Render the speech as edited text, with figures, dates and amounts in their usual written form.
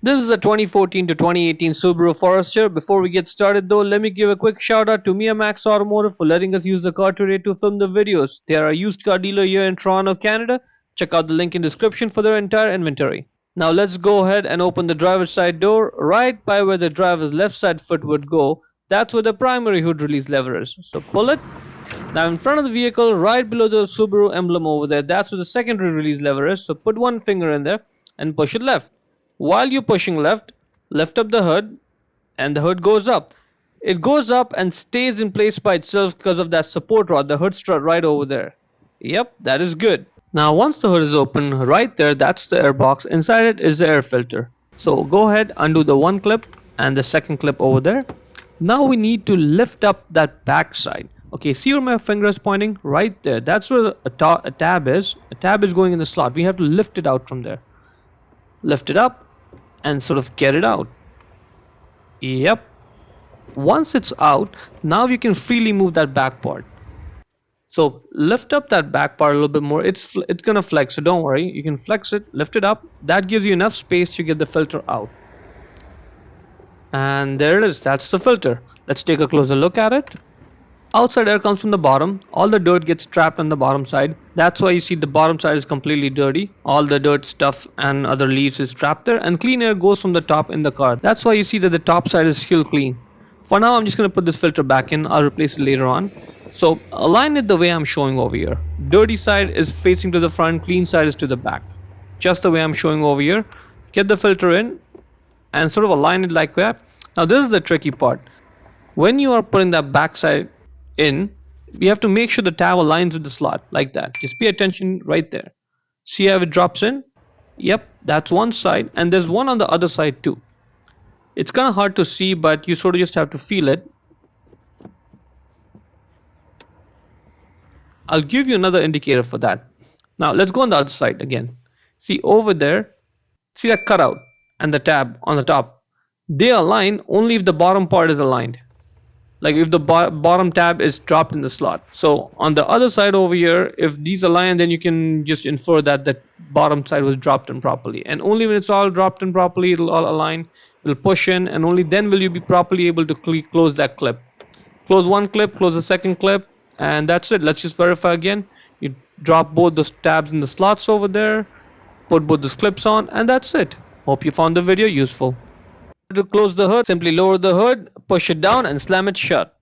This is a 2014 to 2018 Subaru Forester. Before we get started though, let me give a quick shout out to Max Automotive for letting us use the car today to film the videos. They are a used car dealer here in Toronto, Canada. Check out the link in description for their entire inventory. Now let's go ahead and open the driver's side door right by where the driver's left side foot would go. That's where the primary hood release lever is. So pull it. Now in front of the vehicle, right below the Subaru emblem over there, that's where the secondary release lever is. So put one finger in there and push it left. While you're pushing left, lift up the hood and the hood goes up. It goes up and stays in place by itself because of that support rod, the hood strut right over there. Yep, that is good. Now once the hood is open, right there, that's the air box. Inside it is the air filter. So go ahead, undo the one clip and the second clip over there. Now we need to lift up that back side. Okay, see where my finger is pointing? Right there. That's where a tab is. A tab is going in the slot. We have to lift it out from there. Lift it up and sort of get it out. Yep. Once it's out, now you can freely move that back part. So lift up that back part a little bit more. It's gonna flex, so don't worry. You can flex it, lift it up. That gives you enough space to get the filter out. And there it is. That's the filter. Let's take a closer look at it. Outside air comes from the bottom. All the dirt gets trapped on the bottom side. That's why you see the bottom side is completely dirty. All the dirt, stuff and other leaves is trapped there, and clean air goes from the top in the car. That's why you see that the top side is still clean. For now I'm just going to put this filter back in. I'll replace it later on. So align it the way I'm showing over here. Dirty side is facing to the front, clean side is to the back. Just the way I'm showing over here. Get the filter in and sort of align it like that. Now this is the tricky part. When you are putting that back side in, you have to make sure the tab aligns with the slot like that. Just pay attention right there. See how it drops in? Yep, that's one side, and there's one on the other side too. It's kind of hard to see, but you sort of just have to feel it. I'll give you another indicator for that. Now let's go on the other side again. See over there, see that cutout and the tab on the top. They align only if the bottom part is aligned. Like if the bottom tab is dropped in the slot. So on the other side over here, if these align, then you can just infer that the bottom side was dropped in properly. And only when it's all dropped in properly, it'll all align, it'll push in, and only then will you be properly able to close that clip. Close one clip, close the second clip, and that's it. Let's just verify again. You drop both those tabs in the slots over there, put both those clips on, and that's it. Hope you found the video useful. To close the hood, simply lower the hood, push it down and slam it shut.